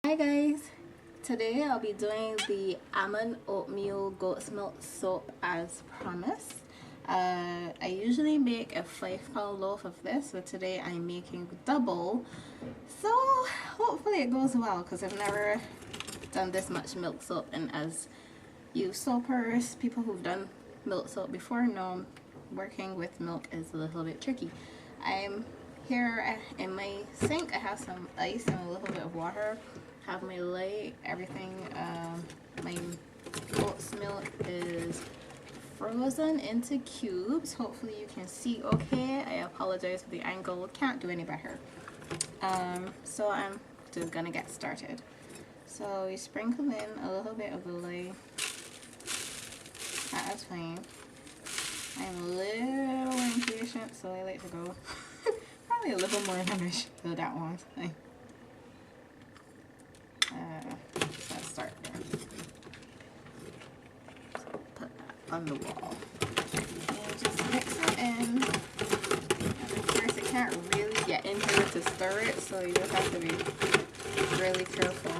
Hi guys, today I'll be doing the almond oatmeal goat's milk soap as promised. I usually make a 5-pound loaf of this, but today I'm making double, so hopefully it goes well because I've never done this much milk soap, and as you soapers, people who've done milk soap before know working with milk is a little bit tricky. I'm here in my sink. I have some ice and a little bit of water. Have my light, everything. My oat's milk is frozen into cubes. Hopefully you can see okay. I apologize for the angle, can't do any better. So I'm just gonna get started. So we sprinkle in a little bit of the lye. That's fine. I'm a little impatient, so I like to go probably a little more than I should do that one. Let's start there. So put that on the wall. And just mix it in. And of course it can't really get into it to stir it, so you just have to be really careful.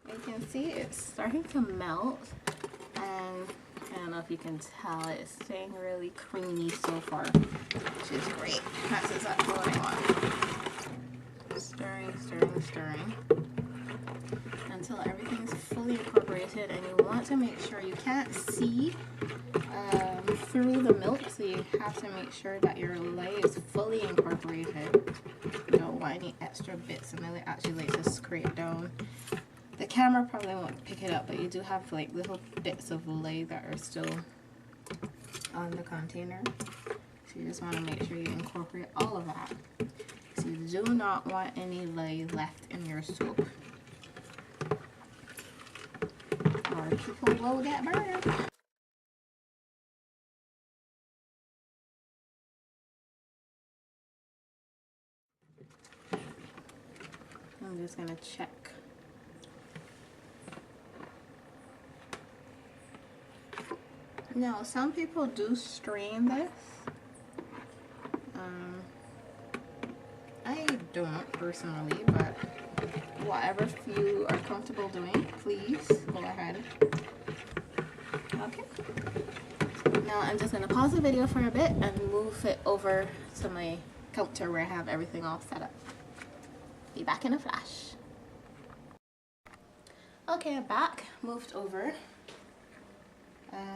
You can see it's starting to melt, and I don't know if you can tell, it's staying really creamy so far, which is great. That's exactly what I want. Stirring, stirring, stirring until everything's fully incorporated, and you want to make sure you can't see through the milk, so you have to make sure that your lye is fully incorporated. You don't want any extra bits, and I actually like to scrape down. The camera probably won't pick it up, but you do have like little bits of lye that are still on the container. So you just want to make sure you incorporate all of that. So you do not want any lye left in your soap, or people will get burned. I'm just gonna check. Now, some people do strain this. I don't personally, but whatever you are comfortable doing, please go ahead. Okay. Now I'm just gonna pause the video for a bit and move it over to my counter where I have everything all set up. Be back in a flash. Okay, I'm back, moved over.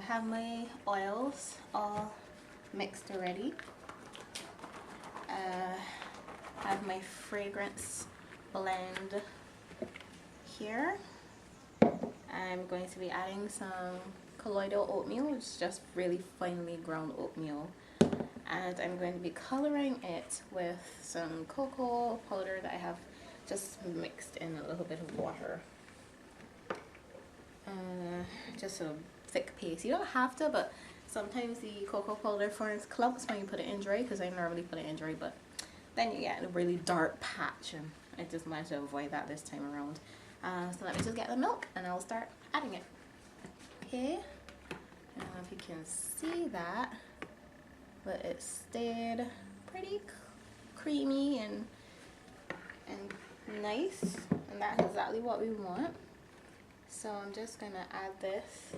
Have my oils all mixed already. Have my fragrance blend here. I'm going to be adding some colloidal oatmeal, which is just really finely ground oatmeal. And I'm going to be coloring it with some cocoa powder that I have just mixed in a little bit of water. Just a thick paste. You don't have to, but sometimes the cocoa powder forms clumps when you put it in dry, because I normally put it in dry, but then you get a really dark patch, and I just wanted to avoid that this time around. So let me just get the milk and I'll start adding it. Okay, I don't know if you can see that, but it stayed pretty creamy and nice, and that's exactly what we want. So I'm just gonna add this.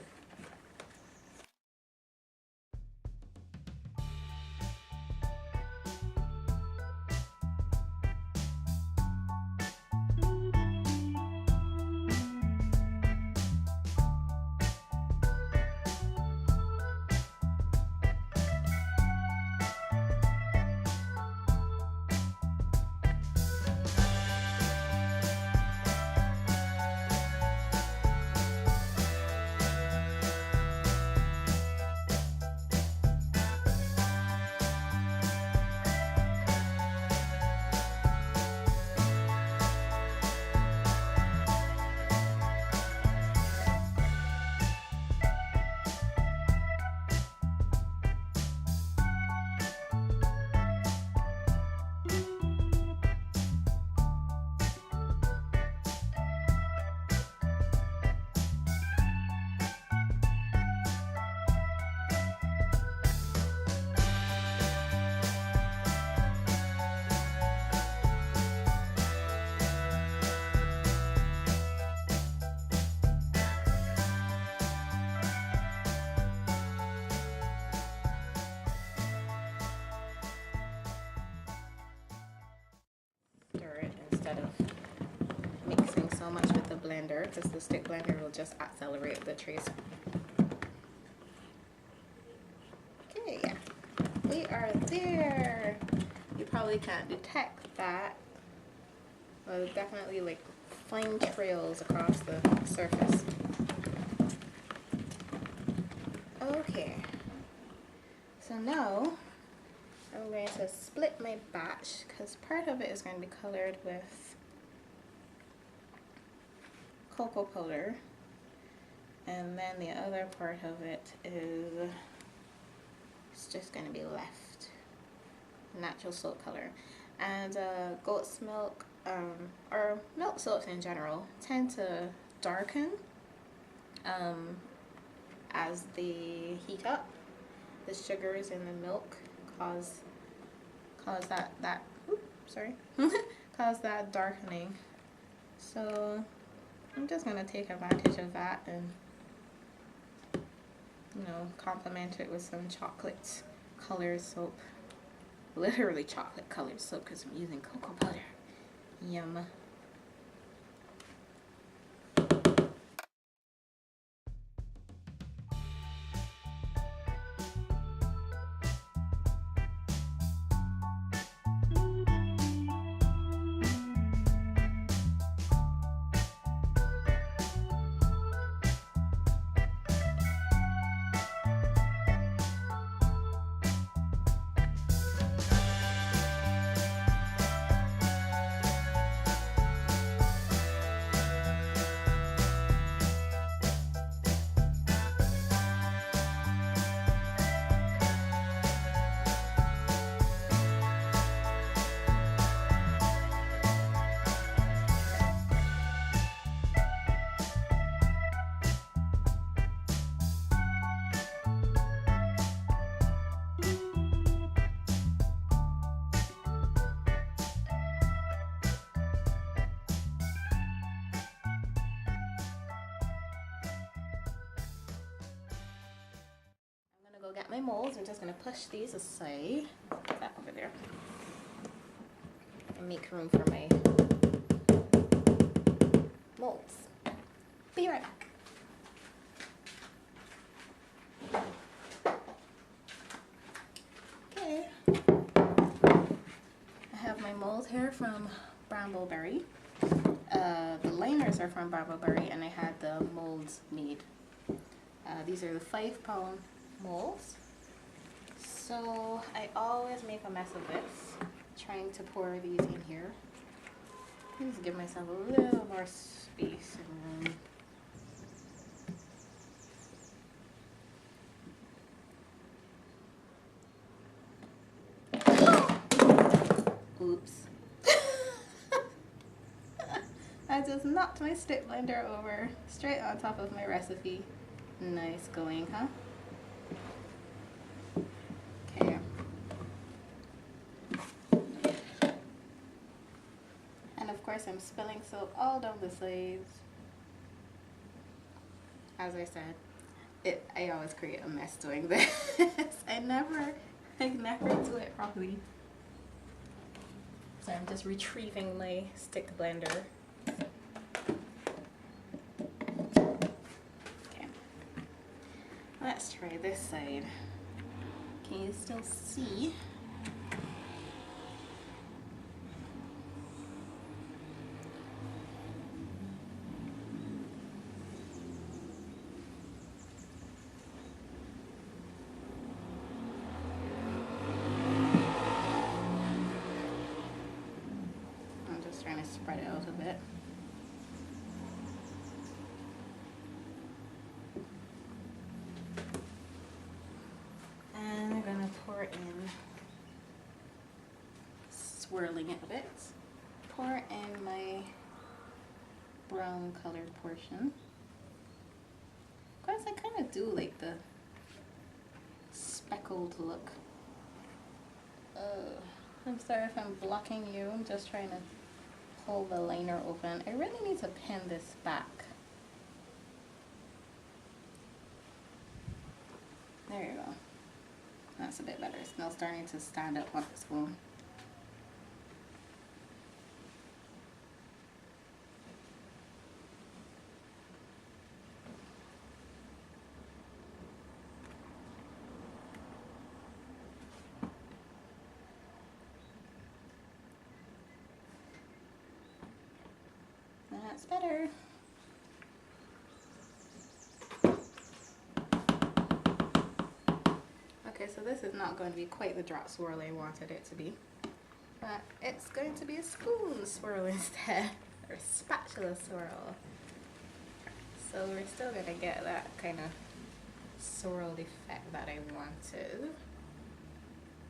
so much with the blender because the stick blender will just accelerate the trace. Okay, yeah, we are there. You probably can't detect that, but definitely like fine trails across the surface. Okay, so now I'm going to split my batch because part of it is going to be colored with cocoa powder, and then the other part of it is it's just going to be left natural soap color. And goat's milk or milk soaps in general tend to darken as they heat up. The sugars in the milk cause that cause that darkening. So I'm just gonna take advantage of that and, you know, complement it with some chocolate colored soap. Literally chocolate colored soap because I'm using cocoa powder. Yum. Go get my molds. I'm just gonna push these aside, put that over there, and make room for my molds. Be right back. Okay, I have my mold here from Brambleberry. The liners are from Brambleberry, and I had the molds made. These are the 5-pound molds. So I always make a mess of this trying to pour these in here. Just give myself a little more space and room. Oops. I just knocked my stick blender over straight on top of my recipe. Nice going, huh? Okay. And of course I'm spilling soap all down the sides. As I said, I always create a mess doing this. I never do it properly. So I'm just retrieving my stick blender. Okay. Let's try this side. Can you still see? I'm just trying to spread it out a bit. And I'm gonna pour in, swirling it a bit, pour in my brown colored portion. Of course, I kind of do like the speckled look. I'm sorry if I'm blocking you. I'm just trying to pull the liner open. I really need to pin this back. There you go. That's a bit better. It's now starting to stand up on the spoon. That's better. Okay, so this is not going to be quite the drop swirl I wanted it to be, but it's going to be a spoon swirl instead, or spatula swirl. So we're still going to get that kind of swirled effect that I wanted.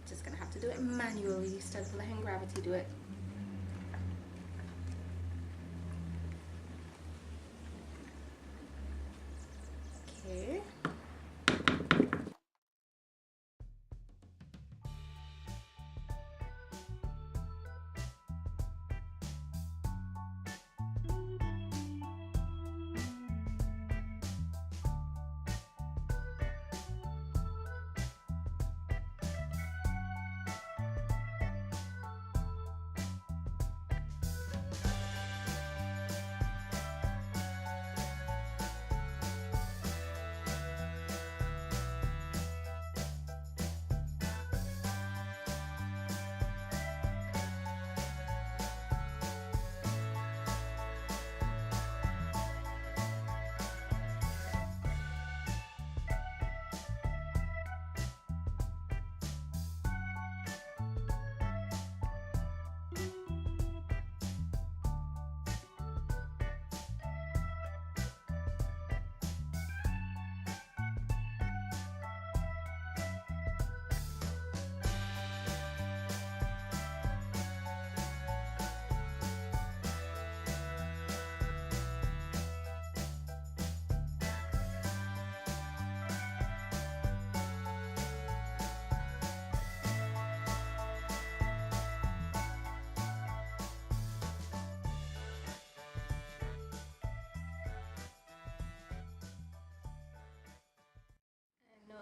Just going to have to do it manually instead of letting gravity do it. Okay.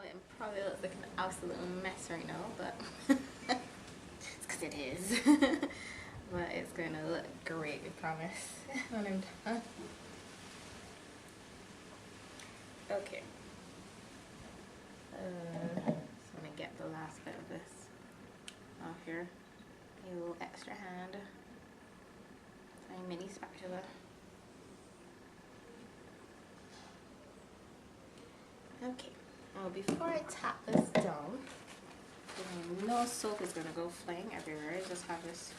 It probably looks like an absolute mess right now, but it's because it is. But it's going to look great, I promise, when I'm done. Okay. So I'm going to get the last bit of this off here. A little extra hand. Tiny mini spatula. Okay. Now before I tap this down, no soap is going to go flying everywhere. I just have this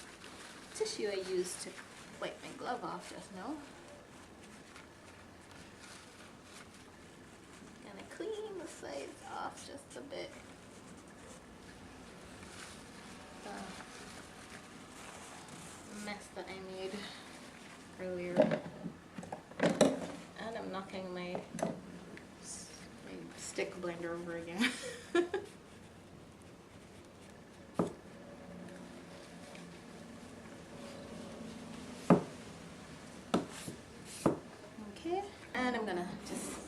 tissue I used to wipe my glove off just now. Gonna clean the sides off just a bit. The mess that I made earlier. And I'm knocking my stick blender over again. Okay, and I'm gonna just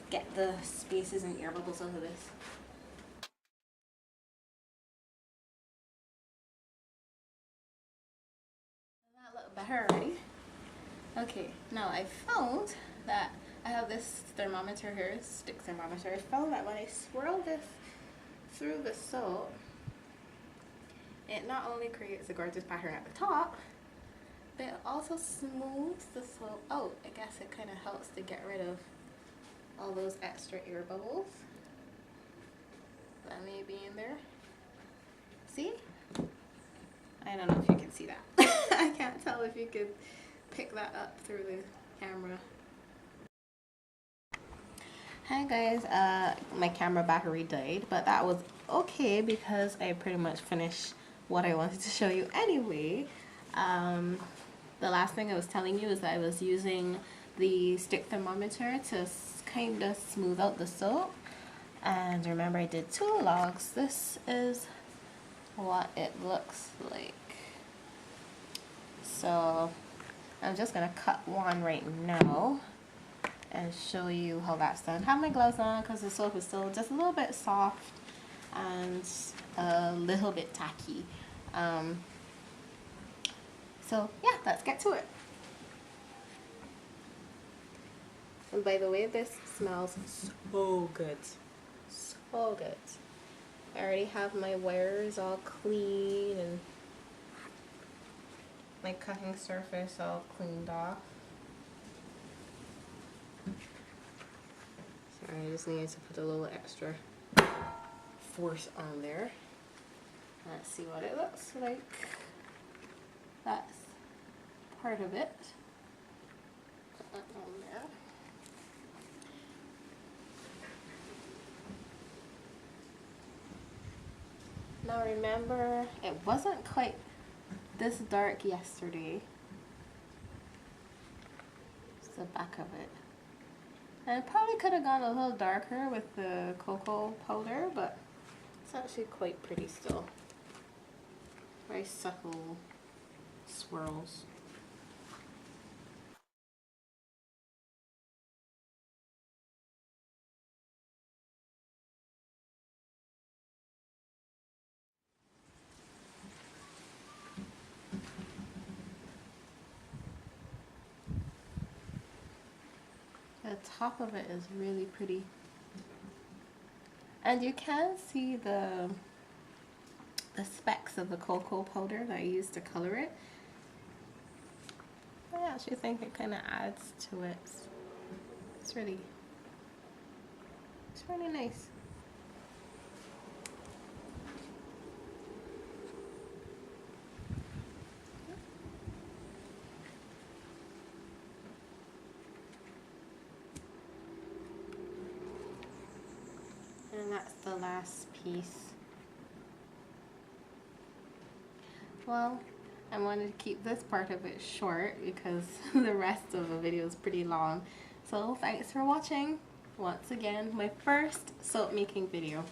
get the spaces and air bubbles out of this. Does that look better already? Okay, now I found that I have this thermometer here, stick thermometer. I found that when I swirl this through the soap, it not only creates a gorgeous pattern at the top, but it also smooths the soap out. I guess it kind of helps to get rid of all those extra air bubbles that may be in there. See? I don't know if you can see that. I can't tell if you could pick that up through the camera. Hi guys, my camera battery died, but that was okay because I pretty much finished what I wanted to show you anyway. The last thing I was telling you is that I was using the stick thermometer to kind of smooth out the soap. And remember, I did 2 logs. This is what it looks like. So I'm just gonna cut one right now and show you how that's done. I have my gloves on because the soap is still just a little bit soft and a little bit tacky. So yeah, let's get to it. And by the way, this smells so good. So good. I already have my wires all clean and my cutting surface all cleaned off. I just need to put a little extra force on there. Let's see what it looks like. That's part of it. Put that on there. Now remember, it wasn't quite this dark yesterday. It's the back of it. And it probably could have gone a little darker with the cocoa powder, but it's actually quite pretty still. Very subtle swirls. The top of it is really pretty. And you can see the specks of the cocoa powder that I used to color it. I actually think it kind of adds to it. It's really nice. And that's the last piece. Well, I wanted to keep this part of it short because the rest of the video is pretty long. So thanks for watching. Once again, my first soap making video.